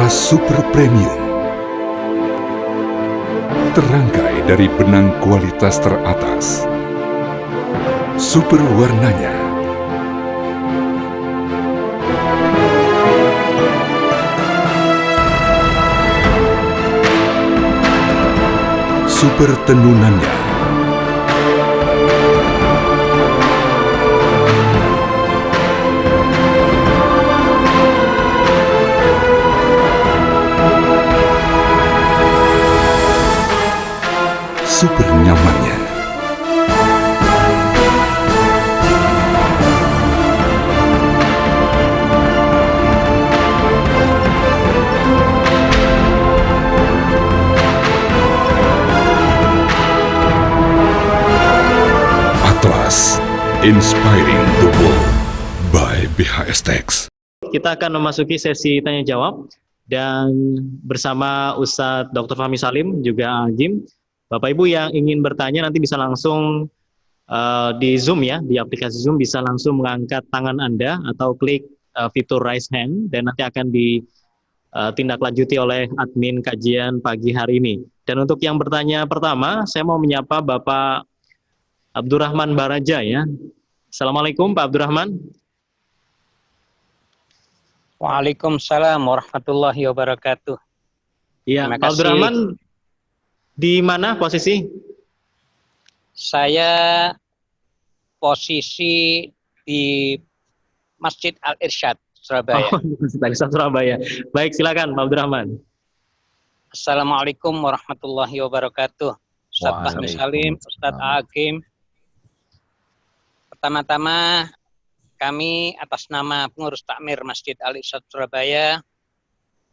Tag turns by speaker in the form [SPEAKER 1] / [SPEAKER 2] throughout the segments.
[SPEAKER 1] Atlas Super Premium terangkai dari benang kualitas teratas. Super warnanya, super tenunannya, super nyamannya. Atlas, inspiring the world by BHS Text.
[SPEAKER 2] Kita akan memasuki sesi tanya jawab dan bersama Ustadz Dr. Fahmi Salim juga Jim. Bapak Ibu yang ingin bertanya nanti bisa langsung di Zoom ya, di aplikasi Zoom bisa langsung mengangkat tangan Anda atau klik fitur raise hand dan nanti akan ditindaklanjuti oleh admin kajian pagi hari ini. Dan untuk yang bertanya pertama, saya mau menyapa Bapak Abdurrahman Baraja ya. Assalamualaikum Pak Abdurrahman.
[SPEAKER 3] Waalaikumsalam warahmatullahi wabarakatuh.
[SPEAKER 2] Iya,
[SPEAKER 3] Terima
[SPEAKER 2] Pak
[SPEAKER 3] kasih.
[SPEAKER 2] Abdurrahman di mana posisi?
[SPEAKER 3] Saya posisi di Masjid Al-Irsyad, Surabaya.
[SPEAKER 2] Oh, Masjid Surabaya. Baik, silakan Pak Abdurrahman.
[SPEAKER 3] Assalamualaikum warahmatullahi wabarakatuh. Ustadz Fahmi Salim, Ustadz Hakim. Pertama-tama kami atas nama pengurus takmir Masjid Al-Irsyad Surabaya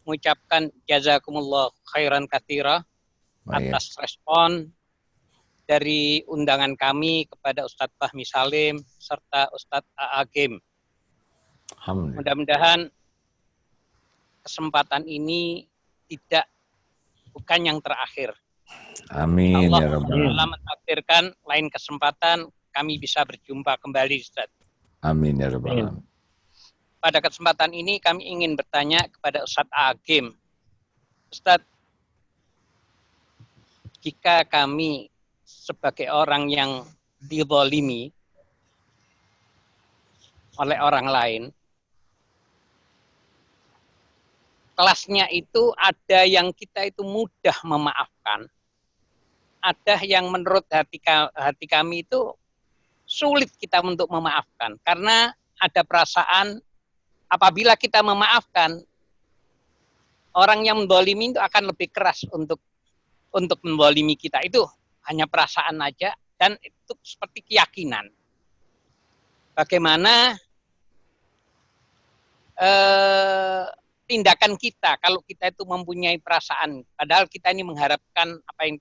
[SPEAKER 3] mengucapkan jazakumullah khairan katsira atas respon dari undangan kami kepada Ustadz Fahmi Salim serta Ustadz Hakim. Mudah-mudahan kesempatan ini bukan yang terakhir.
[SPEAKER 4] Amin ya
[SPEAKER 3] Allah
[SPEAKER 4] Rabbal
[SPEAKER 3] Ta'ala mentakdirkan lain kesempatan kami bisa berjumpa kembali, Ustadz.
[SPEAKER 4] Amin ya Rabbal Alamin.
[SPEAKER 3] Pada kesempatan ini kami ingin bertanya kepada Ustadz Hakim. Ustadz, jika kami sebagai orang yang dizalimi oleh orang lain, kelasnya itu ada yang kita itu mudah memaafkan, ada yang menurut hati kami itu sulit kita untuk memaafkan, karena ada perasaan apabila kita memaafkan, orang yang menzalimi itu akan lebih keras untuk menzalimi kita. Itu hanya perasaan aja dan itu seperti keyakinan. Bagaimana tindakan kita kalau kita itu mempunyai perasaan, padahal kita ini mengharapkan apa yang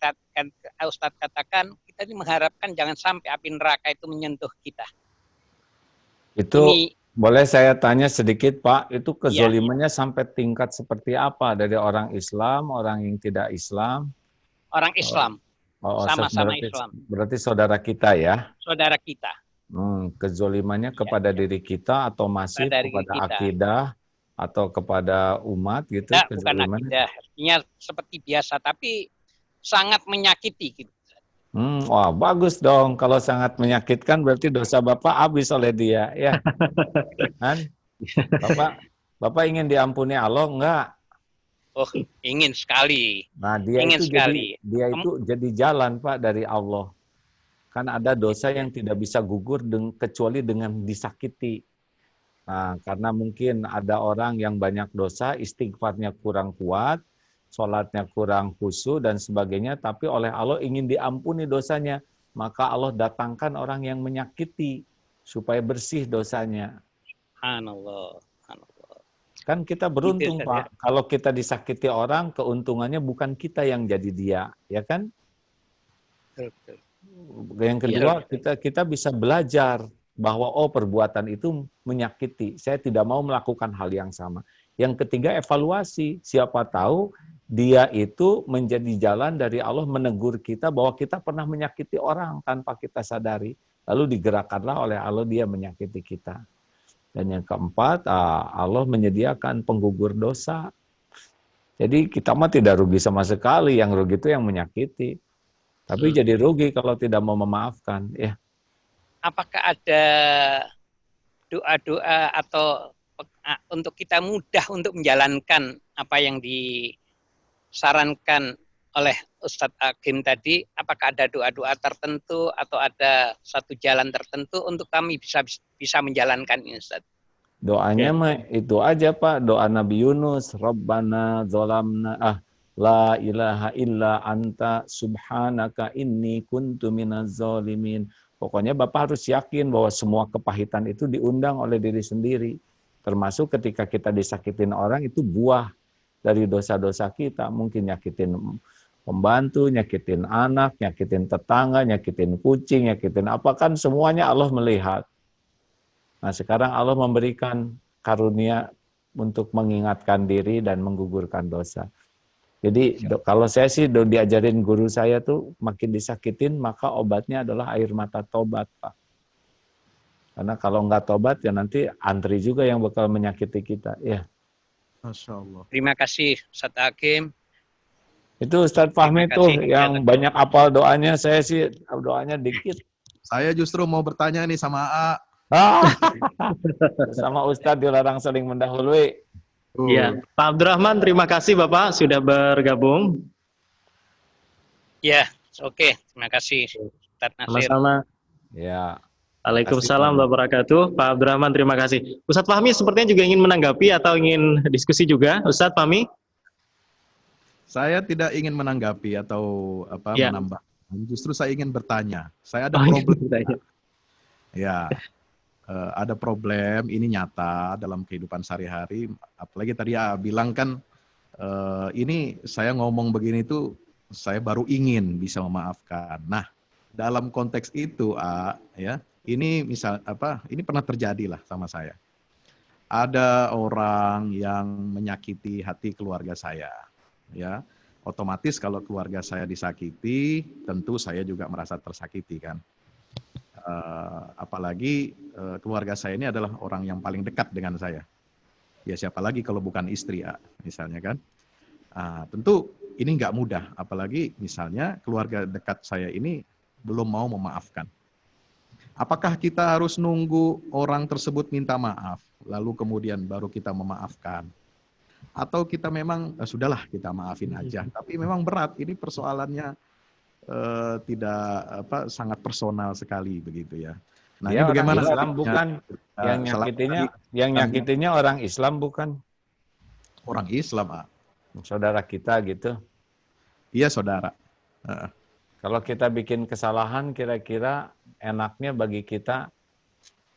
[SPEAKER 3] Ustadz katakan, kita ini mengharapkan jangan sampai api neraka itu menyentuh kita.
[SPEAKER 4] Itu
[SPEAKER 3] Ini,
[SPEAKER 4] boleh saya tanya sedikit Pak, itu kezolimannya
[SPEAKER 3] ya.
[SPEAKER 4] sampai tingkat seperti apa? Dari orang Islam, orang yang tidak Islam?
[SPEAKER 3] Orang Islam, sama-sama Islam.
[SPEAKER 4] Berarti saudara kita ya?
[SPEAKER 3] Saudara kita.
[SPEAKER 4] Kezolimannya kepada diri kita atau masih kepada akidah atau kepada umat gitu?
[SPEAKER 3] Tidak, bukan akidah. Artinya seperti biasa, tapi sangat menyakiti gitu.
[SPEAKER 4] Wah, bagus dong. Kalau sangat menyakitkan berarti dosa Bapak habis oleh dia, ya. Kan? Bapak ingin diampuni Allah enggak?
[SPEAKER 3] Oh, ingin sekali.
[SPEAKER 4] Nah, dia itu jadi jalan Pak dari Allah. Kan ada dosa yang tidak bisa gugur kecuali dengan disakiti. Nah, karena mungkin ada orang yang banyak dosa, istighfarnya kurang kuat, sholatnya kurang khusyuk dan sebagainya, tapi oleh Allah ingin diampuni dosanya, maka Allah datangkan orang yang menyakiti supaya bersih dosanya.
[SPEAKER 3] Subhanallah.
[SPEAKER 4] Kan kita beruntung
[SPEAKER 3] gitu,
[SPEAKER 4] Pak, kalau kita disakiti orang, keuntungannya bukan kita yang jadi dia, ya kan?
[SPEAKER 3] Betul.
[SPEAKER 4] Yang kedua, kita bisa belajar bahwa perbuatan itu menyakiti. Saya tidak mau melakukan hal yang sama. Yang ketiga, evaluasi. Siapa tahu dia itu menjadi jalan dari Allah menegur kita bahwa kita pernah menyakiti orang tanpa kita sadari. Lalu digerakkanlah oleh Allah dia menyakiti kita. Dan yang keempat, Allah menyediakan penggugur dosa. Jadi kita mah tidak rugi sama sekali, yang rugi itu yang menyakiti. Tapi jadi rugi kalau tidak mau memaafkan, ya.
[SPEAKER 3] Apakah ada doa-doa atau untuk kita mudah untuk menjalankan apa yang disarankan oleh Ustadz Agim tadi, apakah ada doa-doa tertentu atau ada satu jalan tertentu untuk kami bisa menjalankan ini, Ustadz?
[SPEAKER 4] Doanya mah itu aja Pak, doa Nabi Yunus, Rabbana zolamna la ilaha illa anta subhanaka inni kuntu minaz zalimin. Pokoknya Bapak harus yakin bahwa semua kepahitan itu diundang oleh diri sendiri. Termasuk ketika kita disakitin orang, itu buah dari dosa-dosa kita. Mungkin nyakitin pembantu, nyakitin anak, nyakitin tetangga, nyakitin kucing, nyakitin apa, kan semuanya Allah melihat. Nah, sekarang Allah memberikan karunia untuk mengingatkan diri dan menggugurkan dosa. Jadi kalau saya sih diajarin guru saya tuh, makin disakitin maka obatnya adalah air mata tobat, Pak. Karena kalau nggak tobat ya nanti antri juga yang bakal menyakiti kita. Ya.
[SPEAKER 5] Masya Allah.
[SPEAKER 3] Terima kasih Ustadz Agim.
[SPEAKER 4] Itu Ustadz Fahmi tuh yang banyak apal doanya, saya sih doanya dikit.
[SPEAKER 5] Saya justru mau bertanya nih sama A.
[SPEAKER 4] Sama Ustadz dilarang saling mendahului.
[SPEAKER 2] Iya, Pak Abdurrahman, terima kasih Bapak sudah bergabung.
[SPEAKER 3] Ya, oke. Terima kasih Ustadz Nasir.
[SPEAKER 2] Sama-sama.
[SPEAKER 4] Ya.
[SPEAKER 2] Waalaikumsalam warahmatullahi wabarakatuh. Pak Abdurrahman, terima kasih. Ustadz Fahmi sepertinya juga ingin menanggapi atau ingin diskusi juga. Ustadz Fahmi?
[SPEAKER 5] Saya tidak ingin menanggapi atau menambah. Justru saya ingin bertanya. Saya ada problem. Ya. Ada problem, ini nyata dalam kehidupan sehari-hari. Apalagi tadi ya bilang kan, ini saya ngomong begini tuh, saya baru ingin bisa memaafkan. Nah, dalam konteks itu, ya, ini ini pernah terjadi lah sama saya. Ada orang yang menyakiti hati keluarga saya, ya. Otomatis kalau keluarga saya disakiti, tentu saya juga merasa tersakiti kan. Apalagi keluarga saya ini adalah orang yang paling dekat dengan saya. Ya siapa lagi kalau bukan istri, misalnya kan. Tentu ini nggak mudah, apalagi misalnya keluarga dekat saya ini belum mau memaafkan. Apakah kita harus nunggu orang tersebut minta maaf, lalu kemudian baru kita memaafkan? Atau kita memang, sudahlah kita maafin aja, tapi memang berat, ini persoalannya tidak sangat personal sekali begitu ya. Nah,
[SPEAKER 4] ya,
[SPEAKER 5] ini bagaimana
[SPEAKER 4] Islam bukan yang nyakitinya orang Islam bukan?
[SPEAKER 5] Orang Islam,
[SPEAKER 4] saudara kita gitu.
[SPEAKER 5] Iya, saudara.
[SPEAKER 4] Kalau kita bikin kesalahan, kira-kira enaknya bagi kita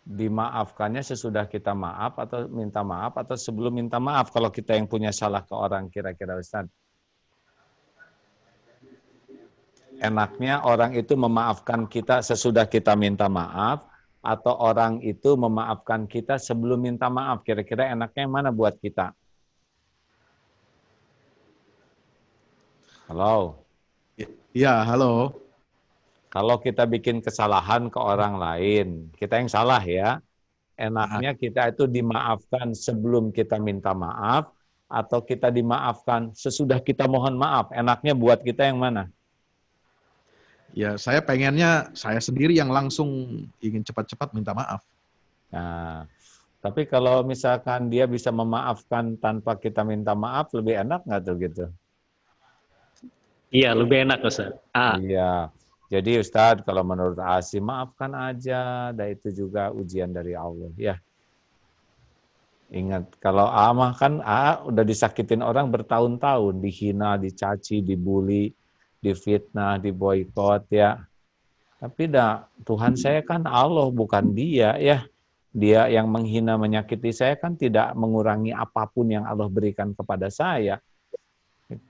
[SPEAKER 4] dimaafkannya sesudah kita maaf atau minta maaf atau sebelum minta maaf kalau kita yang punya salah ke orang, kira-kira Ustaz? Enaknya orang itu memaafkan kita sesudah kita minta maaf atau orang itu memaafkan kita sebelum minta maaf? Kira-kira enaknya yang mana buat kita? Halo?
[SPEAKER 5] Ya, halo.
[SPEAKER 4] Kalau kita bikin kesalahan ke orang lain, kita yang salah ya, enaknya kita itu dimaafkan sebelum kita minta maaf atau kita dimaafkan sesudah kita mohon maaf? Enaknya buat kita yang mana?
[SPEAKER 5] Ya, saya pengennya saya sendiri yang langsung ingin cepat-cepat minta maaf.
[SPEAKER 4] Nah, tapi kalau misalkan dia bisa memaafkan tanpa kita minta maaf, lebih enak nggak tuh gitu?
[SPEAKER 2] Iya, lebih enak Ustaz.
[SPEAKER 4] Iya, jadi Ustadz kalau menurut Asi, maafkan aja, dan itu juga ujian dari Allah. Ya, ingat, kalau Amah kan udah disakitin orang bertahun-tahun, dihina, dicaci, dibully, difitnah, diboikot ya. Tapi Tuhan saya kan Allah, bukan dia ya. Dia yang menghina, menyakiti saya kan tidak mengurangi apapun yang Allah berikan kepada saya.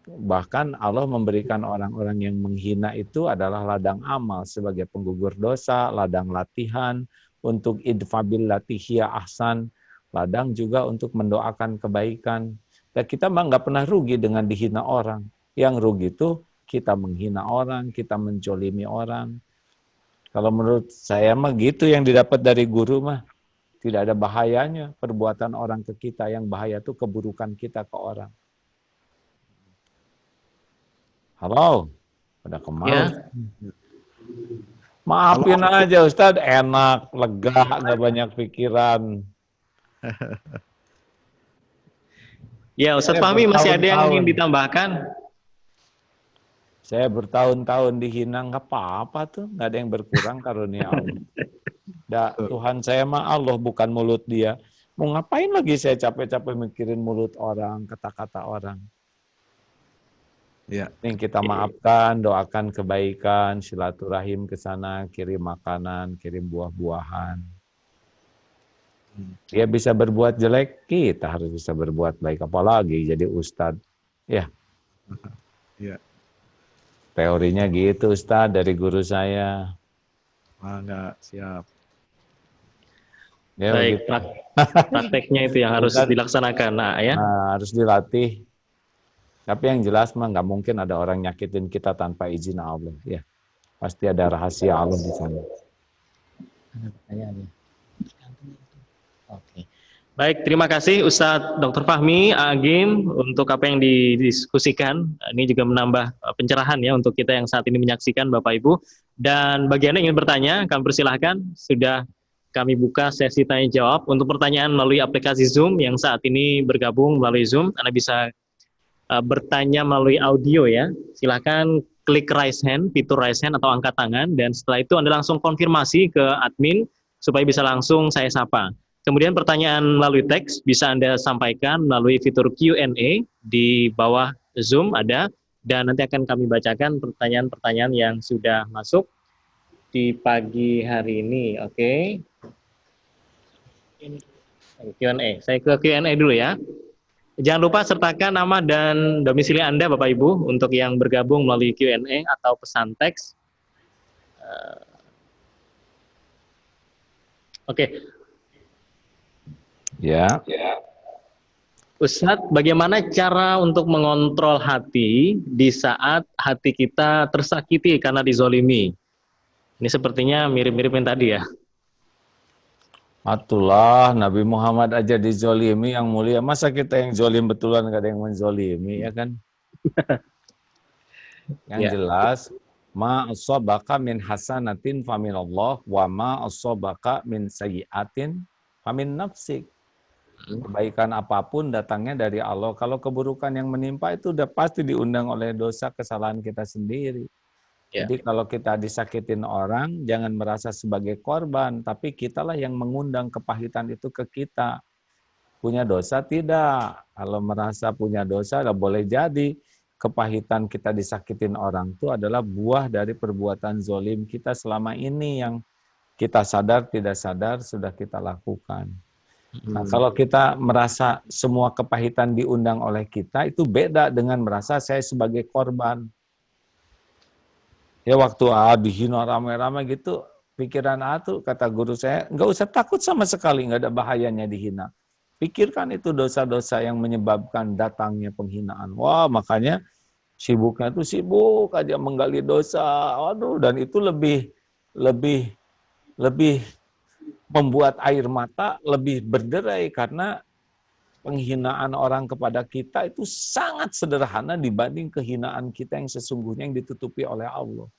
[SPEAKER 4] Bahkan Allah memberikan orang-orang yang menghina itu adalah ladang amal sebagai penggugur dosa, ladang latihan untuk idfabil latihya ahsan, ladang juga untuk mendoakan kebaikan. Dan kita mah nggak pernah rugi dengan dihina orang. Yang rugi itu kita menghina orang, kita menjolimi orang. Kalau menurut saya mah gitu yang didapat dari guru mah. Tidak ada bahayanya perbuatan orang ke kita, yang bahaya itu keburukan kita ke orang. Halo, pada kemana?
[SPEAKER 2] Ya,
[SPEAKER 4] Maafin aja Ustadz, enak, lega, nggak banyak pikiran.
[SPEAKER 2] ya Ustadz
[SPEAKER 4] Saya
[SPEAKER 2] Fahmi masih ada yang ingin
[SPEAKER 4] bertahun-tahun,
[SPEAKER 2] ditambahkan?
[SPEAKER 4] saya bertahun-tahun dihina, nggak apa-apa tuh, nggak ada yang berkurang karunia Allah. Tuhan saya mah Allah, bukan mulut dia. Mau ngapain lagi saya capek-capek mikirin mulut orang, kata-kata orang.
[SPEAKER 5] Ya.
[SPEAKER 4] Yang kita maafkan, doakan kebaikan, silaturahim ke sana, kirim makanan, kirim buah-buahan. Dia bisa berbuat jelek, kita harus bisa berbuat baik. Apalagi jadi ustadz. Ya.
[SPEAKER 5] Ya.
[SPEAKER 4] Teorinya gitu Ustadz dari guru saya.
[SPEAKER 5] Enggak, siap.
[SPEAKER 4] Ya,
[SPEAKER 2] Baik,
[SPEAKER 4] begitu.
[SPEAKER 2] prakteknya itu yang harus
[SPEAKER 4] Ustadz,
[SPEAKER 2] dilaksanakan. Nah, ya.
[SPEAKER 4] harus dilatih. Tapi yang jelas mah nggak mungkin ada orang nyakitin kita tanpa izin Allah. Ya, pasti ada rahasia Allah di sana.
[SPEAKER 2] Oke. Baik, terima kasih Ustadz Dr. Fahmi, Agim, untuk apa yang didiskusikan. Ini juga menambah pencerahan ya untuk kita yang saat ini menyaksikan Bapak Ibu. Dan bagi Anda yang ingin bertanya, kami persilahkan. Sudah kami buka sesi tanya jawab untuk pertanyaan melalui aplikasi Zoom yang saat ini bergabung melalui Zoom. Anda bisa bertanya melalui audio ya. Silakan klik raise hand, fitur raise hand atau angkat tangan, dan setelah itu Anda langsung konfirmasi ke admin supaya bisa langsung saya sapa. Kemudian pertanyaan melalui teks bisa Anda sampaikan melalui fitur Q&A di bawah Zoom ada, dan nanti akan kami bacakan pertanyaan-pertanyaan yang sudah masuk di pagi hari ini. Oke. Q&A. Saya ke Q&A dulu ya. Jangan lupa sertakan nama dan domisili Anda Bapak Ibu untuk yang bergabung melalui Q&A atau pesan teks. Oke.
[SPEAKER 4] Ya.
[SPEAKER 2] Ustadz, bagaimana cara untuk mengontrol hati di saat hati kita tersakiti karena dizolimi? Ini sepertinya mirip-mirip yang tadi ya.
[SPEAKER 4] Atulah Nabi Muhammad aja dizolimi yang mulia. Masa kita yang zolim betulan gak ada yang menzolimi ya kan? Yang jelas, ma asabaka min hasanatin faminallah wa ma asabaka min sayyiatin famin nafsik. Kebaikan apapun datangnya dari Allah. Kalau keburukan yang menimpa itu udah pasti diundang oleh dosa kesalahan kita sendiri. Jadi kalau kita disakitin orang, jangan merasa sebagai korban, tapi kitalah yang mengundang kepahitan itu ke kita. Punya dosa tidak. Kalau merasa punya dosa, boleh jadi kepahitan kita disakitin orang itu adalah buah dari perbuatan zolim kita selama ini yang kita sadar tidak sadar sudah kita lakukan. Nah, kalau kita merasa semua kepahitan diundang oleh kita, itu beda dengan merasa saya sebagai korban. Ya waktu dihina ramai-ramai gitu, pikiran tuh kata guru saya, nggak usah takut sama sekali, nggak ada bahayanya dihina. Pikirkan itu dosa-dosa yang menyebabkan datangnya penghinaan. Wah, makanya sibuknya tuh sibuk aja menggali dosa. Waduh, dan itu lebih membuat air mata lebih berderai karena penghinaan orang kepada kita itu sangat sederhana dibanding kehinaan kita yang sesungguhnya yang ditutupi oleh Allah.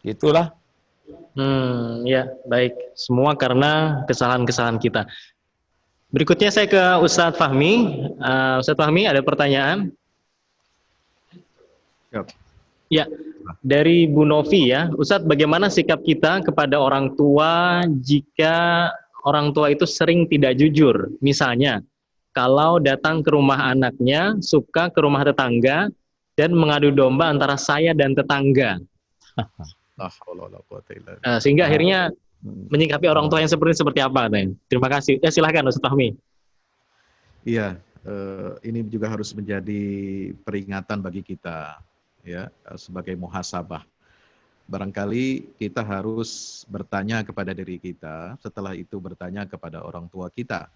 [SPEAKER 4] Itulah.
[SPEAKER 2] Ya, baik. Semua karena kesalahan-kesalahan kita. Berikutnya saya ke Ustadz Fahmi. Ustadz Fahmi, ada pertanyaan? Ya, dari Bu Novi ya. Ustadz, bagaimana sikap kita kepada orang tua jika orang tua itu sering tidak jujur? Misalnya, kalau datang ke rumah anaknya, suka ke rumah tetangga, dan mengadu domba antara saya dan tetangga. Sehingga akhirnya menyikapi orang tua yang seperti apa? Terima kasih. Ya, silahkan Ustadz Fahmi.
[SPEAKER 5] Iya, ini juga harus menjadi peringatan bagi kita, ya, sebagai muhasabah. Barangkali kita harus bertanya kepada diri kita, setelah itu bertanya kepada orang tua kita.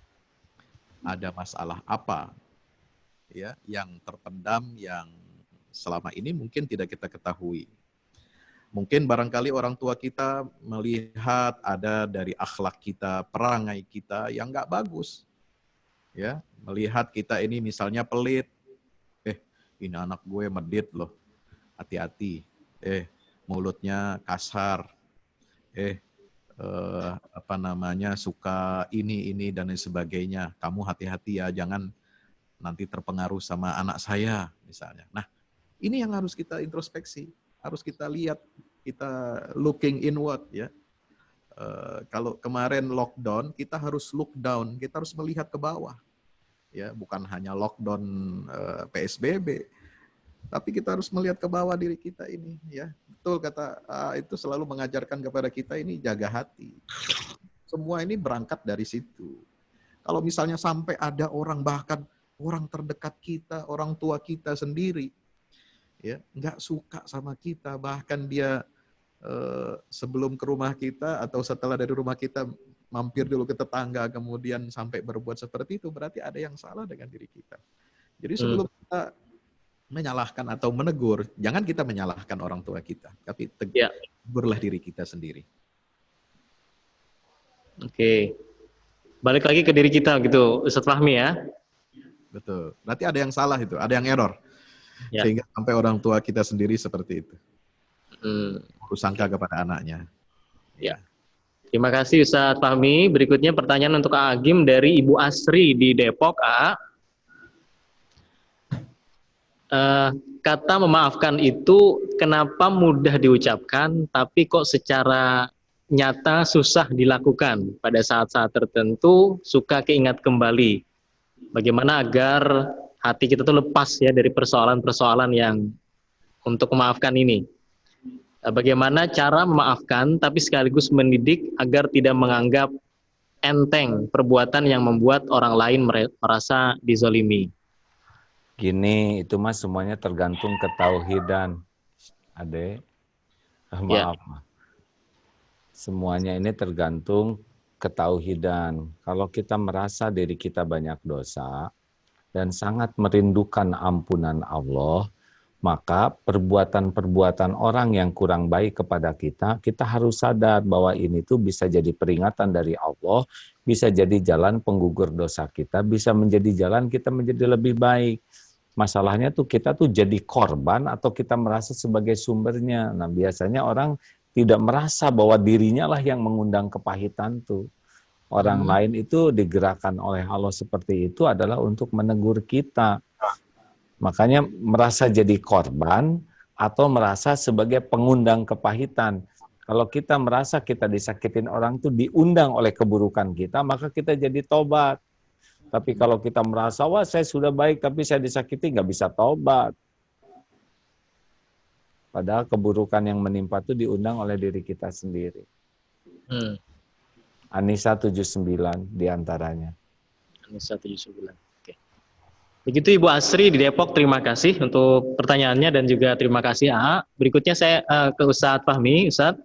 [SPEAKER 5] Ada masalah apa, ya, yang terpendam, yang selama ini mungkin tidak kita ketahui. Mungkin barangkali orang tua kita melihat ada dari akhlak kita, perangai kita yang nggak bagus. Ya, melihat kita ini misalnya pelit, ini anak gue medit loh, hati-hati, mulutnya kasar, suka ini dan lain sebagainya. Kamu hati-hati ya, jangan nanti terpengaruh sama anak saya misalnya. Nah, ini yang harus kita introspeksi, harus kita lihat, kita looking inward ya. Kalau kemarin lockdown, kita harus look down, kita harus melihat ke bawah. Ya, bukan hanya lockdown PSBB, tapi kita harus melihat ke bawah diri kita ini ya. Betul kata itu selalu mengajarkan kepada kita ini jaga hati. Semua ini berangkat dari situ. Kalau misalnya sampai ada orang, bahkan orang terdekat kita, orang tua kita sendiri ya, nggak suka sama kita, bahkan dia sebelum ke rumah kita atau setelah dari rumah kita mampir dulu ke tetangga, kemudian sampai berbuat seperti itu, berarti ada yang salah dengan diri kita. Jadi sebelum kita menyalahkan atau menegur, jangan kita menyalahkan orang tua kita, tapi tegurlah diri kita sendiri.
[SPEAKER 2] Oke. Balik lagi ke diri kita gitu, Ustadz Fahmi ya.
[SPEAKER 5] Betul. Berarti ada yang salah itu, ada yang error. Sehingga sampai orang tua kita sendiri seperti itu. Bersangka kepada anaknya.
[SPEAKER 2] Ya. Terima kasih Ustadz Fahmi. Berikutnya pertanyaan untuk Kak Agim dari Ibu Asri di Depok. Kata memaafkan itu kenapa mudah diucapkan, tapi kok secara nyata susah dilakukan? Pada saat-saat tertentu suka keingat kembali. Bagaimana agar hati kita tuh lepas ya dari persoalan-persoalan yang untuk memaafkan ini? Bagaimana cara memaafkan tapi sekaligus mendidik agar tidak menganggap enteng perbuatan yang membuat orang lain merasa dizolimi?
[SPEAKER 4] Gini, itu mas semuanya tergantung ketauhidan, Ade. Maaf. Semuanya ini tergantung ketauhidan. Kalau kita merasa diri kita banyak dosa dan sangat merindukan ampunan Allah, maka perbuatan-perbuatan orang yang kurang baik kepada kita, kita harus sadar bahwa ini tuh bisa jadi peringatan dari Allah, bisa jadi jalan penggugur dosa kita, bisa menjadi jalan kita menjadi lebih baik. Masalahnya tuh kita tuh jadi korban atau kita merasa sebagai sumbernya. Nah biasanya orang tidak merasa bahwa dirinya lah yang mengundang kepahitan tuh. Orang lain itu digerakkan oleh Allah seperti itu adalah untuk menegur kita. Makanya merasa jadi korban atau merasa sebagai pengundang kepahitan. Kalau kita merasa kita disakitin orang itu diundang oleh keburukan kita, maka kita jadi tobat. Tapi kalau kita merasa, wah saya sudah baik tapi saya disakiti, nggak bisa tobat. Padahal keburukan yang menimpa itu diundang oleh diri kita sendiri. Anissa 79 diantaranya.
[SPEAKER 2] Anissa 79. Begitu Ibu Asri di Depok, terima kasih untuk pertanyaannya dan juga terima kasih AA. Berikutnya saya ke Ustadz Fahmi. Ustadz,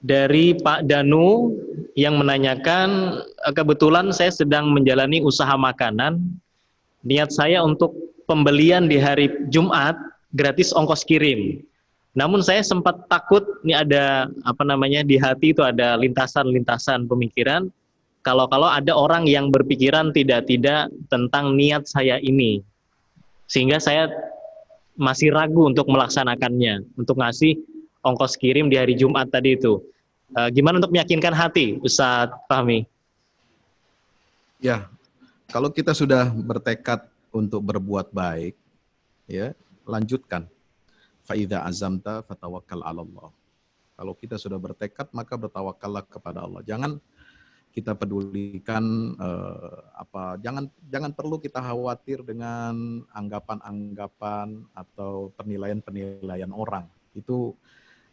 [SPEAKER 2] dari Pak Danu yang menanyakan, kebetulan saya sedang menjalani usaha makanan, niat saya untuk pembelian di hari Jumat gratis ongkos kirim. Namun saya sempat takut, ini ada di hati itu ada lintasan-lintasan pemikiran, kalau ada orang yang berpikiran tidak-tidak tentang niat saya ini. Sehingga saya masih ragu untuk melaksanakannya, untuk ngasih ongkos kirim di hari Jumat tadi itu. Gimana untuk meyakinkan hati, Ustadz Fahmi?
[SPEAKER 5] Ya, kalau kita sudah bertekad untuk berbuat baik, ya lanjutkan. Fa'idha azamta fatawakkal 'ala Allah. Kalau kita sudah bertekad, maka bertawakallah kepada Allah. Jangan kita pedulikan jangan perlu kita khawatir dengan anggapan-anggapan atau penilaian-penilaian orang. Itu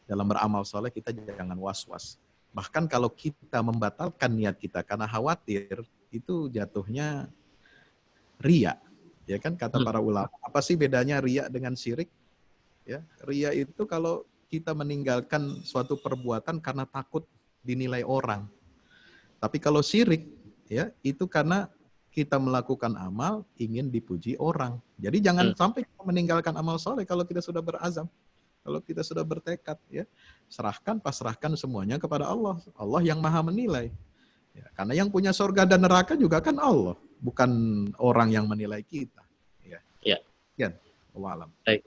[SPEAKER 5] dalam beramal soleh kita jangan was-was. Bahkan kalau kita membatalkan niat kita karena khawatir, itu jatuhnya riya. Ya kan kata para ulama, apa sih bedanya riya dengan syirik? Ya, riya itu kalau kita meninggalkan suatu perbuatan karena takut dinilai orang. Tapi kalau syirik, ya itu karena kita melakukan amal ingin dipuji orang. Jadi jangan sampai kita meninggalkan amal soleh kalau kita sudah berazam, kalau kita sudah bertekad, ya pasrahkan semuanya kepada Allah. Allah yang maha menilai. Ya, karena yang punya surga dan neraka juga kan Allah, bukan orang yang menilai kita. Ya.
[SPEAKER 2] Ya.
[SPEAKER 5] Ya. Wallahu a'lam.
[SPEAKER 2] Baik.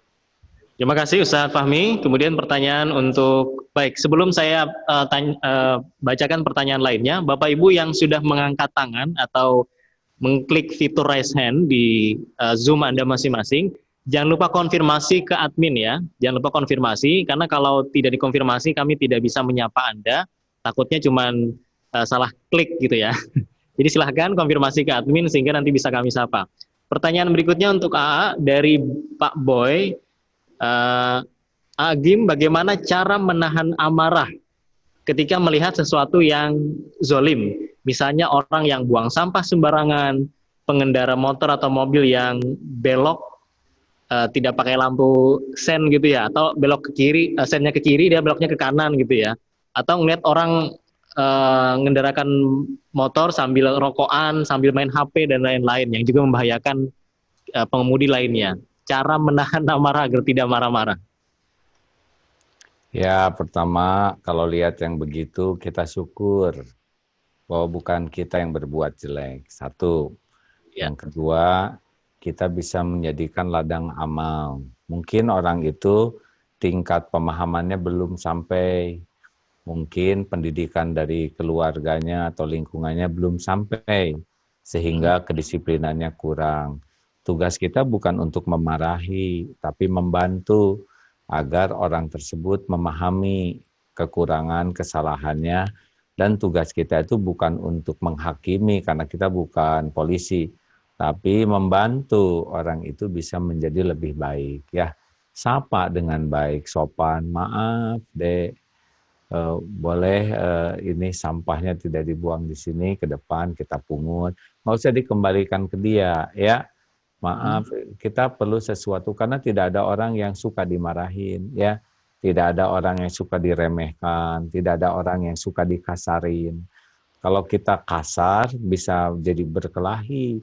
[SPEAKER 2] Terima kasih Ustadz Fahmi. Kemudian pertanyaan untuk, baik, sebelum saya bacakan pertanyaan lainnya, Bapak Ibu yang sudah mengangkat tangan atau mengklik fitur raise hand di Zoom Anda masing-masing, jangan lupa konfirmasi ke admin ya. Jangan lupa konfirmasi, karena kalau tidak dikonfirmasi kami tidak bisa menyapa Anda. Takutnya cuman salah klik gitu ya. Jadi silahkan konfirmasi ke admin sehingga nanti bisa kami sapa. Pertanyaan berikutnya untuk AA dari Pak Boy. Agim, bagaimana cara menahan amarah ketika melihat sesuatu yang zolim? Misalnya orang yang buang sampah sembarangan, pengendara motor atau mobil yang belok tidak pakai lampu sen gitu ya, atau belok ke kiri, sennya ke kiri, dia beloknya ke kanan gitu ya, atau ngeliat orang mengendarakan motor sambil rokokan, sambil main HP dan lain-lain yang juga membahayakan pengemudi lainnya. Cara menahan amarah agar tidak marah-marah.
[SPEAKER 4] Ya, pertama kalau lihat yang begitu kita syukur bahwa bukan kita yang berbuat jelek. Satu.
[SPEAKER 2] Ya.
[SPEAKER 4] Yang kedua, kita bisa menjadikan ladang amal. Mungkin orang itu tingkat pemahamannya belum sampai, mungkin pendidikan dari keluarganya atau lingkungannya belum sampai, sehingga kedisiplinannya kurang. Tugas kita bukan untuk memarahi, tapi membantu agar orang tersebut memahami kekurangan, kesalahannya, dan tugas kita itu bukan untuk menghakimi karena kita bukan polisi, tapi membantu orang itu bisa menjadi lebih baik. Ya, sapa dengan baik, sopan, maaf dek, boleh ini sampahnya tidak dibuang di sini, ke depan kita pungut, nggak usah dikembalikan ke dia, ya. Maaf, kita perlu sesuatu karena tidak ada orang yang suka dimarahin, ya. Tidak ada orang yang suka diremehkan, tidak ada orang yang suka dikasarin. Kalau kita kasar bisa jadi berkelahi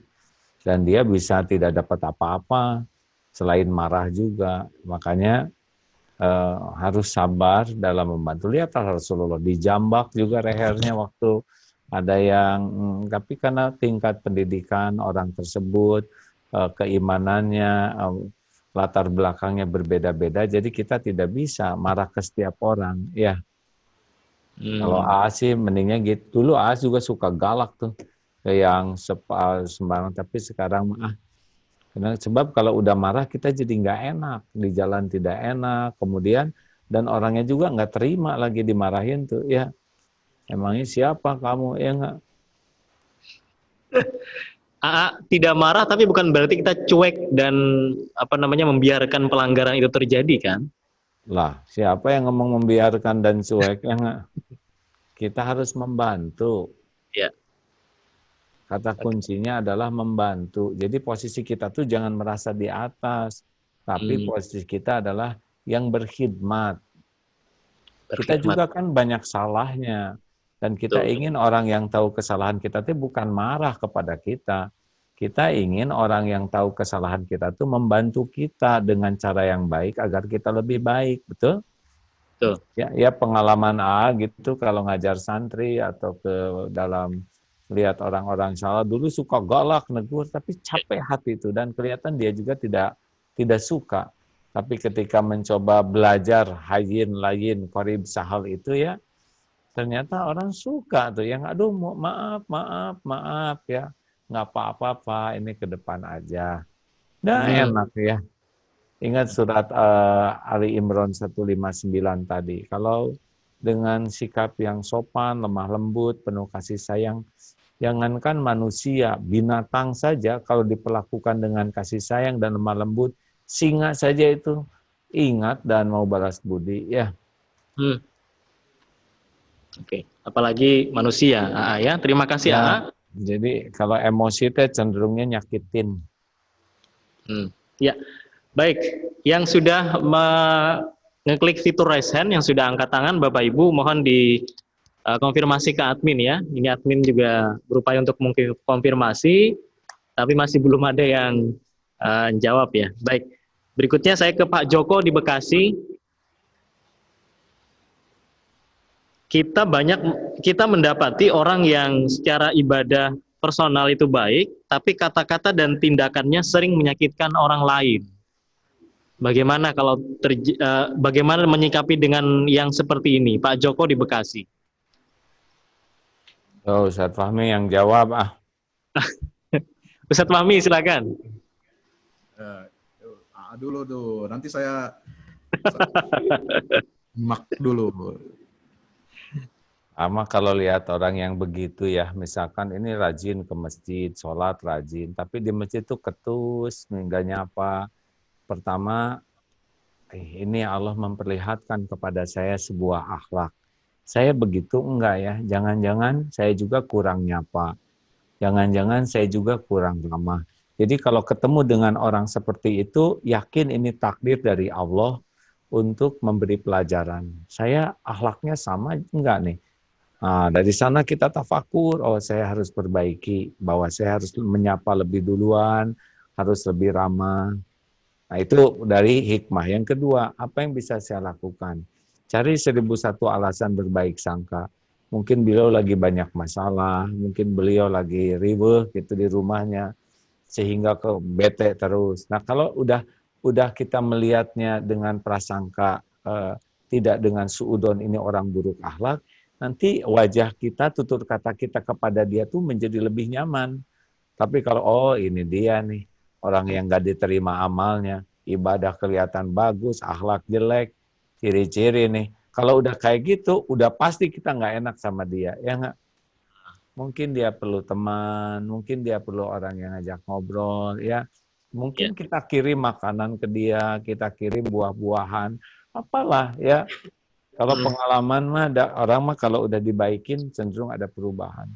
[SPEAKER 4] dan dia bisa tidak dapat apa-apa selain marah juga. Makanya harus sabar dalam membantu. Lihat Rasulullah dijambak juga lehernya waktu ada yang tapi karena tingkat pendidikan orang tersebut, keimanannya, latar belakangnya berbeda-beda, jadi kita tidak bisa marah ke setiap orang, ya. Kalau Aas sih mendingnya gitu. Dulu Aas juga suka galak tuh, ke yang sembarang, tapi sekarang sebab kalau udah marah kita jadi nggak enak, di jalan tidak enak, kemudian dan orangnya juga nggak terima lagi dimarahin tuh, ya. Emangnya siapa kamu, ya nggak?
[SPEAKER 2] Tidak marah tapi bukan berarti kita cuek dan membiarkan pelanggaran itu terjadi kan?
[SPEAKER 4] Lah, siapa yang ngomong membiarkan dan cuek, ya nggak? Kita harus membantu.
[SPEAKER 2] Ya.
[SPEAKER 4] Kata kuncinya adalah membantu. Jadi posisi kita tuh jangan merasa di atas, tapi posisi kita adalah yang berkhidmat. Kita juga kan banyak salahnya. Dan kita ingin orang yang tahu kesalahan kita itu bukan marah kepada kita. Kita ingin orang yang tahu kesalahan kita itu membantu kita dengan cara yang baik agar kita lebih baik, betul?
[SPEAKER 2] Betul.
[SPEAKER 4] Ya pengalaman gitu kalau ngajar santri atau ke dalam lihat orang-orang salah dulu suka galak negur tapi capek hati itu dan kelihatan dia juga tidak suka. Tapi ketika mencoba belajar hayin layin qarib sahal itu ya ternyata orang suka tuh yang aduh maaf ya nggak apa-apa Pak ini ke depan aja. Nah enak ya. Ingat surat Ali Imran 159 tadi. Kalau dengan sikap yang sopan, lemah lembut, penuh kasih sayang, jangankan manusia, binatang saja kalau diperlakukan dengan kasih sayang dan lemah lembut, singa saja itu ingat dan mau balas budi ya.
[SPEAKER 2] Oke, apalagi manusia, ya. Terima kasih,
[SPEAKER 4] ya, jadi kalau emosi itu cenderungnya nyakitin.
[SPEAKER 2] Ya, baik. Yang sudah ngeklik fitur raise hand, yang sudah angkat tangan, Bapak Ibu, mohon dikonfirmasi ke admin ya. Ini admin juga berupaya untuk mengkonfirmasi, tapi masih belum ada yang jawab ya. Baik, berikutnya saya ke Pak Joko di Bekasi. Kita mendapati orang yang secara ibadah personal itu baik, tapi kata-kata dan tindakannya sering menyakitkan orang lain. Bagaimana kalau bagaimana menyikapi dengan yang seperti ini, Pak Joko di Bekasi?
[SPEAKER 4] Oh, Ustadz Fahmi yang jawab
[SPEAKER 2] Ustadz Fahmi silakan.
[SPEAKER 5] Dulu tuh, nanti saya mak dulu.
[SPEAKER 4] Sama kalau lihat orang yang begitu ya, misalkan ini rajin ke masjid, sholat rajin, tapi di masjid itu ketus, nggak nyapa. Pertama, ini Allah memperlihatkan kepada saya sebuah akhlak. Saya begitu enggak ya, jangan-jangan saya juga kurang nyapa. Jangan-jangan saya juga kurang ramah. Jadi kalau ketemu dengan orang seperti itu, yakin ini takdir dari Allah untuk memberi pelajaran. Saya akhlaknya sama enggak nih? Nah, dari sana kita tafakur, oh saya harus perbaiki, bahwa saya harus menyapa lebih duluan, harus lebih ramah. Nah itu dari hikmah. Yang kedua, apa yang bisa saya lakukan? Cari 1001 alasan berbaik sangka. Mungkin beliau lagi banyak masalah, mungkin beliau lagi riweuh gitu di rumahnya, sehingga ke bete terus. Nah kalau udah kita melihatnya dengan prasangka, tidak dengan suudon ini orang buruk akhlak, nanti wajah kita, tutur kata kita kepada dia tuh menjadi lebih nyaman. Tapi kalau, oh ini dia nih, orang yang gak diterima amalnya, ibadah kelihatan bagus, akhlak jelek, ciri-ciri nih. Kalau udah kayak gitu, udah pasti kita nggak enak sama dia. Ya nggak? Mungkin dia perlu teman, mungkin dia perlu orang yang ngajak ngobrol, ya. Mungkin kita kirim makanan ke dia, kita kirim buah-buahan, apalah ya. Kalau pengalaman mah, orang mah kalau udah dibaikin cenderung ada perubahan.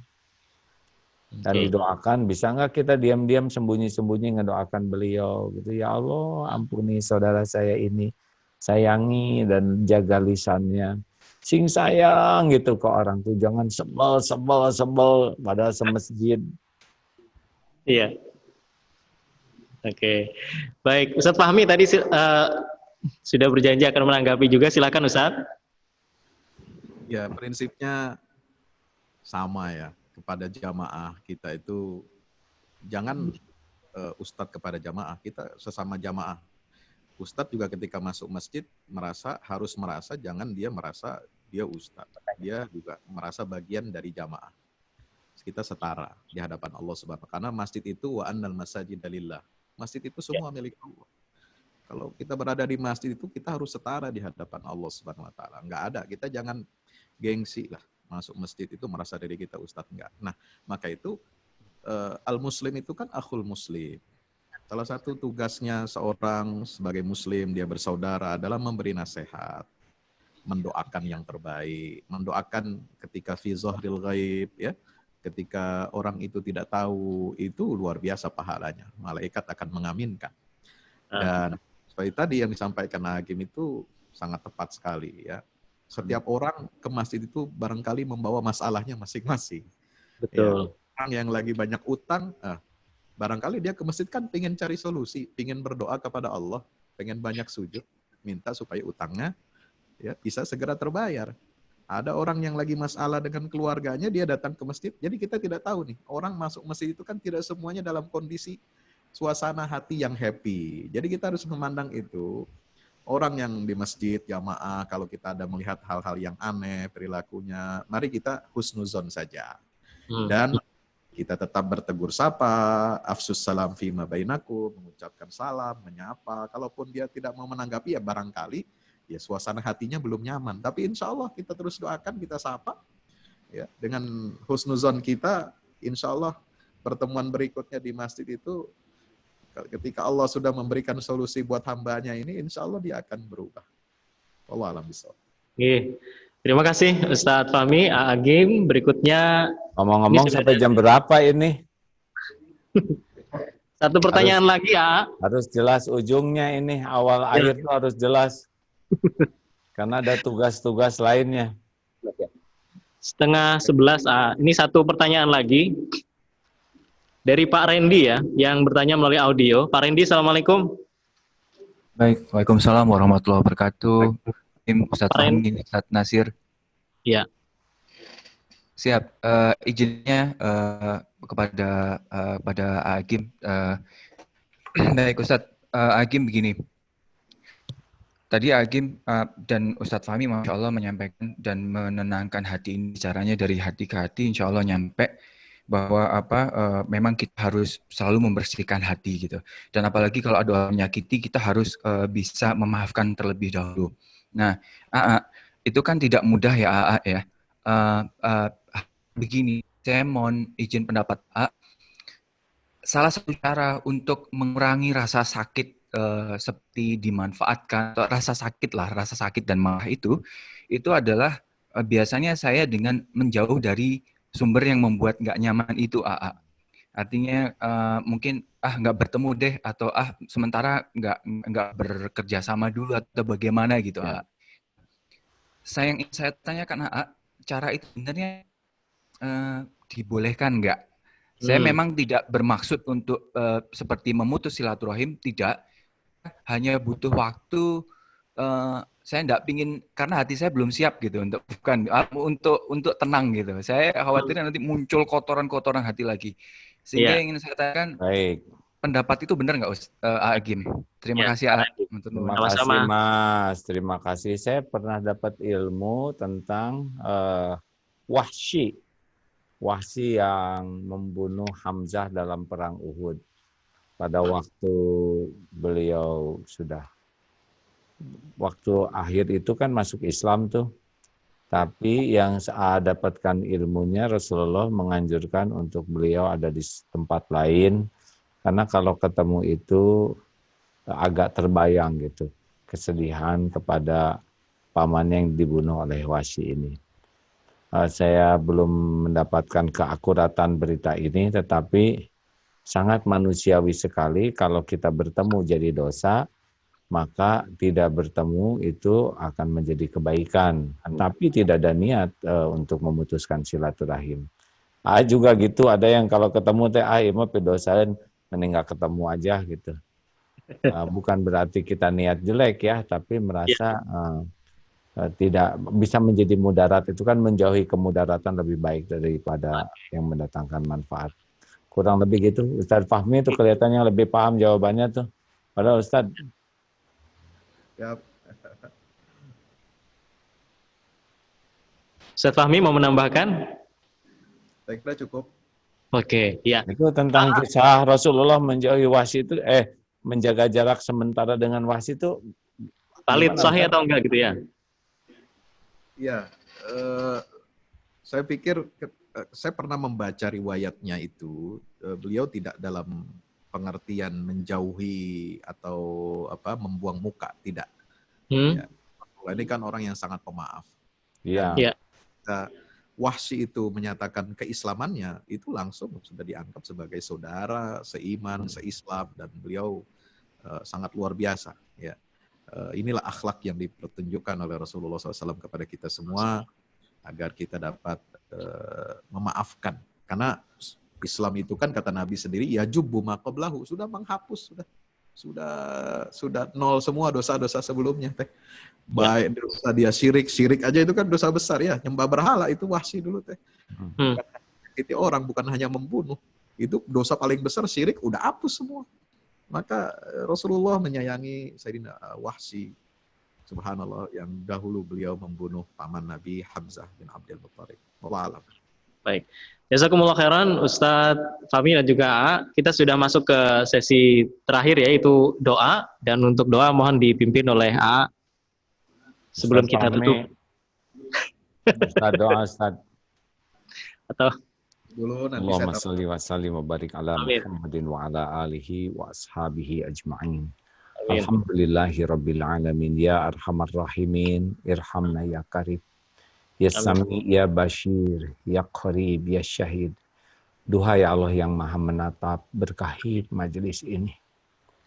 [SPEAKER 4] Dan didoakan, bisa nggak kita diam-diam sembunyi-sembunyi ngedoakan beliau gitu. Ya Allah, ampuni saudara saya ini, sayangi dan jaga lisannya. Sing sayang gitu ke orang tuh, jangan sebel padahal semasjid.
[SPEAKER 2] Iya. Oke. Baik, Ustadz Fahmi tadi sudah berjanji akan menanggapi juga, silakan Ustadz.
[SPEAKER 5] Ya, prinsipnya sama ya. Kepada jamaah kita itu jangan ustadz kepada jamaah, kita sesama jamaah. Ustadz juga ketika masuk masjid harus merasa jangan dia merasa dia ustadz, dia juga merasa bagian dari jamaah. Kita setara di hadapan Allah Subhanahu wa taala. Karena masjid itu wa annal masajida lillah. Masjid itu semua milik Allah. Kalau kita berada di masjid itu kita harus setara di hadapan Allah Subhanahu wa taala. Enggak ada, kita jangan gengsi lah. Masuk masjid itu merasa diri kita ustadz, enggak. Nah, maka itu al-muslim itu kan akhul muslim. Salah satu tugasnya seorang sebagai muslim, dia bersaudara adalah memberi nasihat, mendoakan yang terbaik, mendoakan ketika fi zahril ghaib, ya. Ketika orang itu tidak tahu, itu luar biasa pahalanya. Malaikat akan mengaminkan. Dan seperti tadi yang disampaikan Hakim itu sangat tepat sekali, ya. Setiap orang ke masjid itu barangkali membawa masalahnya masing-masing.
[SPEAKER 2] Betul.
[SPEAKER 5] Ya, orang yang lagi banyak utang, barangkali dia ke masjid kan pengen cari solusi, pengen berdoa kepada Allah, pengen banyak sujud, minta supaya utangnya ya bisa segera terbayar. Ada orang yang lagi masalah dengan keluarganya, dia datang ke masjid, jadi kita tidak tahu nih, orang masuk masjid itu kan tidak semuanya dalam kondisi suasana hati yang happy. Jadi kita harus memandang itu. Orang yang di masjid, jamaah, kalau kita ada melihat hal-hal yang aneh, perilakunya, mari kita husnuzon saja. Dan kita tetap bertegur sapa, afsus salam fima bainakum, mengucapkan salam, menyapa. Kalaupun dia tidak mau menanggapi, ya barangkali ya suasana hatinya belum nyaman. Tapi insya Allah kita terus doakan, kita sapa. Ya, dengan husnuzon kita, insya Allah pertemuan berikutnya di masjid itu, ketika Allah sudah memberikan solusi buat hambanya ini, insya Allah dia akan berubah. Wallahu a'lam bishawab.
[SPEAKER 2] Terima kasih Ustadz Fahmi, Agim. Berikutnya,
[SPEAKER 4] ngomong-ngomong sampai jam berapa ini?
[SPEAKER 2] Satu pertanyaan lagi ya.
[SPEAKER 4] Harus jelas ujungnya ini, awal akhir itu harus jelas. Karena ada tugas-tugas lainnya.
[SPEAKER 2] 10:30. Ini satu pertanyaan lagi. Dari Pak Randy ya, yang bertanya melalui audio. Pak Randy, Assalamualaikum.
[SPEAKER 6] Baik, Waalaikumsalam warahmatullahi wabarakatuh. Ustadz Fahmi, Ustadz Nasir.
[SPEAKER 2] Ya.
[SPEAKER 6] Siap. Izinnya kepada Agim. Baik Ustadz, Agim begini. Tadi Agim dan Ustadz Fahmi Masya Allah menyampaikan dan menenangkan hati ini, caranya dari hati ke hati Insya Allah nyampe bahwa memang kita harus selalu membersihkan hati gitu. Dan apalagi kalau ada orang menyakiti, kita harus bisa memaafkan terlebih dahulu. Nah, AA, itu kan tidak mudah ya AA ya. Begini, saya mohon izin pendapat AA. Salah satu cara untuk mengurangi rasa sakit seperti dimanfaatkan, atau rasa sakit dan marah itu adalah biasanya saya dengan menjauh dari sumber yang membuat nggak nyaman itu, AA. Artinya mungkin nggak bertemu deh, atau sementara nggak bekerja sama dulu atau bagaimana gitu, AA. Saya tanyakan, AA, cara itu sebenarnya dibolehkan nggak? Saya memang tidak bermaksud untuk seperti memutus silaturahim, tidak. Hanya butuh waktu. Saya tidak pingin, karena hati saya belum siap gitu untuk tenang gitu. Saya khawatir nanti muncul kotoran-kotoran hati lagi. Sehingga yang ingin saya katakan, pendapat itu benar nggak, Agim? Terima kasih,
[SPEAKER 4] Terima kasih, Mas. Terima kasih. Saya pernah dapat ilmu tentang Wahsy yang membunuh Hamzah dalam perang Uhud. Pada waktu beliau waktu akhir itu kan masuk Islam tuh. Tapi yang saya dapatkan ilmunya, Rasulullah menganjurkan untuk beliau ada di tempat lain. Karena kalau ketemu itu agak terbayang gitu. Kesedihan kepada paman yang dibunuh oleh Wahsy ini. Saya belum mendapatkan keakuratan berita ini, tetapi sangat manusiawi sekali kalau kita bertemu jadi dosa, maka tidak bertemu itu akan menjadi kebaikan. Tapi tidak ada niat untuk memutuskan silaturahim. Juga gitu, ada yang kalau ketemu imah pedosan mending nggak ketemu aja gitu. Bukan berarti kita niat jelek ya, tapi merasa tidak bisa menjadi mudarat. Itu kan menjauhi kemudaratan lebih baik daripada yang mendatangkan manfaat. Kurang lebih gitu. Ustadz Fahmi itu kelihatannya lebih paham jawabannya tuh. Padahal Ustadz.
[SPEAKER 5] Yap.
[SPEAKER 2] Ustadz Fahmi mau menambahkan?
[SPEAKER 5] Saya kira cukup.
[SPEAKER 2] Oke, ya.
[SPEAKER 4] Itu tentang kisah Rasulullah menjauhi Wahsy itu, menjaga jarak sementara dengan Wahsy itu
[SPEAKER 2] valid, sahih atau enggak gitu ya?
[SPEAKER 5] Ya, saya pikir saya pernah membaca riwayatnya itu, beliau tidak dalam pengertian menjauhi atau membuang muka, tidak. Ya, ini kan orang yang sangat pemaaf.
[SPEAKER 4] Iya.
[SPEAKER 5] Wahsy itu menyatakan keislamannya, itu langsung sudah dianggap sebagai saudara, seiman, seislam, dan beliau sangat luar biasa. Ya. Inilah akhlak yang dipertunjukkan oleh Rasulullah SAW kepada kita semua agar kita dapat memaafkan. Karena Islam itu kan kata Nabi sendiri, ya jubbu ma qablahu, sudah menghapus, sudah nol semua dosa-dosa sebelumnya. Baik dosa dia syirik aja itu kan dosa besar ya, nyembah berhala itu Wahsy dulu teh. Bukan itu orang, bukan hanya membunuh. Itu dosa paling besar, syirik udah hapus semua. Maka Rasulullah menyayangi Sayyidina Wahsy, subhanallah, yang dahulu beliau membunuh paman Nabi Hamzah bin Abdul Muttalib. Wallahu a'lam.
[SPEAKER 2] Baik. Jazakumullah khairan Ustadz Fahmi dan juga AA. Kita sudah masuk ke sesi terakhir yaitu doa, dan untuk doa mohon dipimpin oleh AA sebelum
[SPEAKER 4] Ustadz
[SPEAKER 2] kita tutup.
[SPEAKER 4] Ustadz doa, Ustadz.
[SPEAKER 2] Atau
[SPEAKER 5] dulu nanti
[SPEAKER 4] Allahumma salli wa sallim wa barik ala Muhammadin wa ala alihi wa ashabihi ajma'in. Alhamdulillahi rabbil alamin. Ya arhamar rahimin, irhamna ya karib. Ya sami, ya bashir, ya qarib, ya syahid. Duhai Allah yang maha menatap, berkahi majelis ini.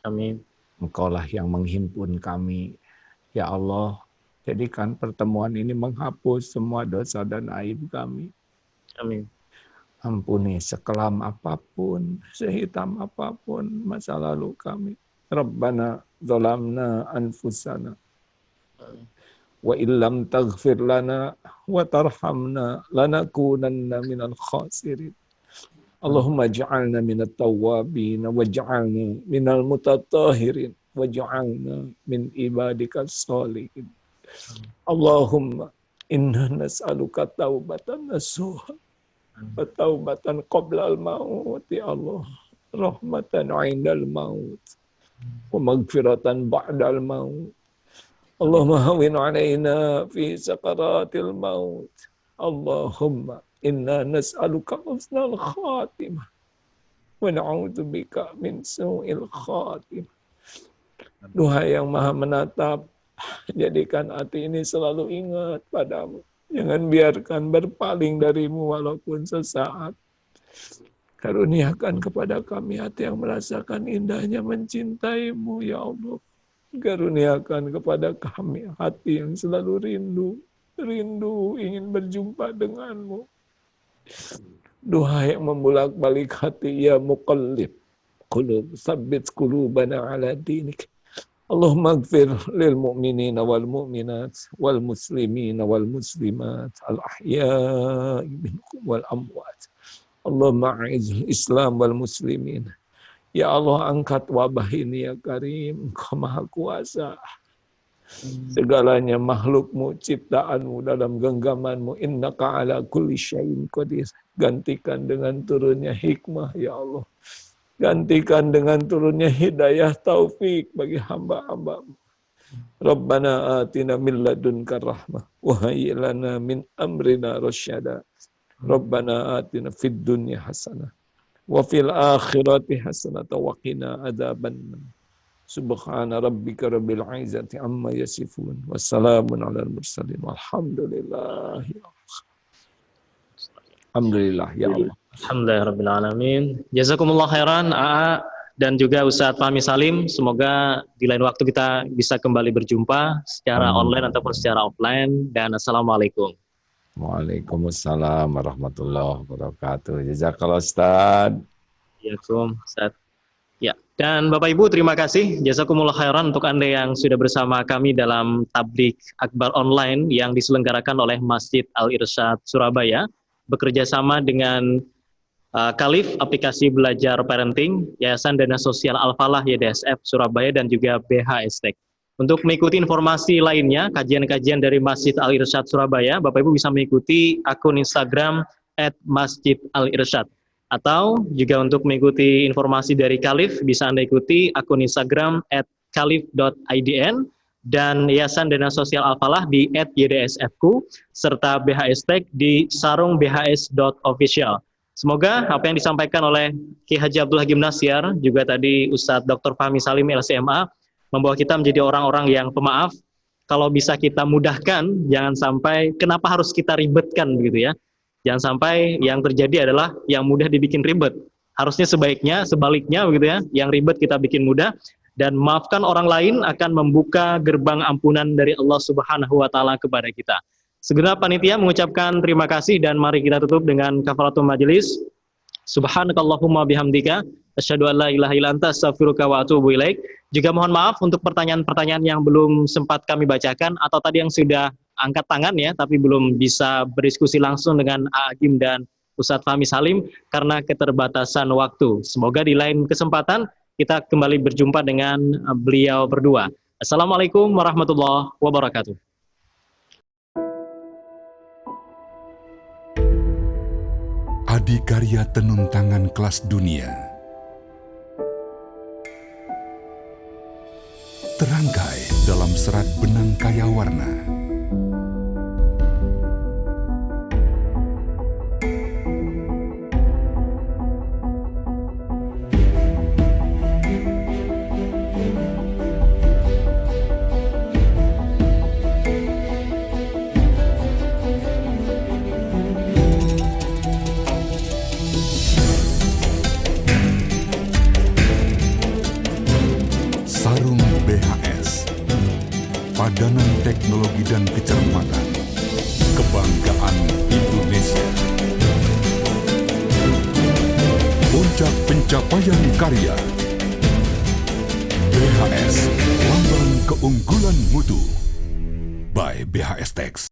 [SPEAKER 2] Amin.
[SPEAKER 4] Engkaulah yang menghimpun kami. Ya Allah, jadikan pertemuan ini menghapus semua dosa dan aib kami.
[SPEAKER 2] Amin.
[SPEAKER 4] Ampuni sekelam apapun, sehitam apapun masa lalu kami. Rabbana zalamna anfusana. Wa illam taghfir lana wa tarhamna lanakunanna minal khasirin. Allahumma ja'alna minat tawwabin wa ja'alna minal mutatahhirin. waj'alna min ibadikas sholihin. Allahumma inna nas'aluka taubatan nasuha wa taubatan qabla al-maut ya Allah, rahmatan 'indal maut wa maghfiratan ba'dal maut. Allahumma hawwin 'alaina fi sakaratil maut. Allahumma inna nas'aluka husnal khatimah wa na'udzubika min su'il khatimah. Duhai yang Maha Menatap, jadikan hati ini selalu ingat padamu. Jangan biarkan berpaling darimu walaupun sesaat. Karuniakan kepada kami hati yang merasakan indahnya mencintaimu, ya Allah. Karuniakan kepada kami hati yang selalu rindu ingin berjumpa denganmu. Duhai yang membulak-balik hati, ya muqallib qulub, tsabbit qulubana ala dinik. Allahumma ighfir lil mu'minina wal mu'minat wal muslimina wal muslimat al ahya'i minhum wal amwat. Allahumma a'izil Islam wal muslimin. Ya Allah, angkat wabah ini ya Karim, Engkau Maha Kuasa. Segalanya makhlukmu, ciptaanmu dalam genggamanmu, innaka ala kulli syai'in qadir. Gantikan dengan turunnya hikmah ya Allah. Gantikan dengan turunnya hidayah taufik bagi hamba-hamba-Mu. Rabbana atina min ladunka rahmah wa hayyi lana min amrina rasyada. Rabbana atina fid dunya hasanah wa fil akhirati hasanah wa qina adzabannar. Subhana rabbika rabbil izzati amma yasifun. Wassalamun alal mursalin. Walhamdulillah. Alhamdulillah ya Allah.
[SPEAKER 2] Alhamdulillahirrahmanirrahim. Jazakumullah khairan AA dan juga Ustadz Fahmi Salim. Semoga di lain waktu kita bisa kembali berjumpa secara online ataupun secara offline. Dan Assalamualaikum.
[SPEAKER 4] Waalaikumsalam warahmatullahi wabarakatuh. Jazakallah Ustaz.
[SPEAKER 2] Assalamualaikum Ustaz. Ya, dan Bapak Ibu terima kasih. Jazakumullah khairan untuk Anda yang sudah bersama kami dalam tabligh akbar online yang diselenggarakan oleh Masjid Al-Irsyad Surabaya bekerja sama dengan Khalif Aplikasi Belajar Parenting, Yayasan Dana Sosial Al-Falah YDSF Surabaya dan juga BHSTEK. Untuk mengikuti informasi lainnya, kajian-kajian dari Masjid Al-Irsyad Surabaya, Bapak Ibu bisa mengikuti akun Instagram @masjidalirsyad. Atau juga untuk mengikuti informasi dari Khalif, bisa Anda ikuti akun Instagram @khalif.idn dan Yayasan Dana Sosial Al-Falah di @YDSFku, serta BHSTEK di sarungbhs.official. Semoga apa yang disampaikan oleh Ki Haji Abdul Hakim Nasyar, juga tadi Ustadz Dr. Fahmi Salim LCMA, membawa kita menjadi orang-orang yang pemaaf. Kalau bisa kita mudahkan, jangan sampai kenapa harus kita ribetkan begitu ya. Jangan sampai yang terjadi adalah yang mudah dibikin ribet. Harusnya sebaliknya begitu ya, yang ribet kita bikin mudah, dan maafkan orang lain akan membuka gerbang ampunan dari Allah Subhanahu wa taala kepada kita. Segenap panitia mengucapkan terima kasih dan mari kita tutup dengan kafaratul majelis. Subhanakallahumma bihamdika asyhadu an la ilaha illa anta astaghfiruka wa atubu ilaik. Juga mohon maaf untuk pertanyaan-pertanyaan yang belum sempat kami bacakan atau tadi yang sudah angkat tangan ya tapi belum bisa berdiskusi langsung dengan Agim dan Ustadz Fahmi Salim karena keterbatasan waktu. Semoga di lain kesempatan kita kembali berjumpa dengan beliau berdua. Assalamualaikum warahmatullahi wabarakatuh.
[SPEAKER 1] Adikarya tenun tangan kelas dunia terangkai dalam serat benang kaya warna. Sarung BHS, padanan teknologi dan kecermatan, kebanggaan Indonesia. Puncak pencapaian karya, BHS, lambang keunggulan mutu, by BHSTEK.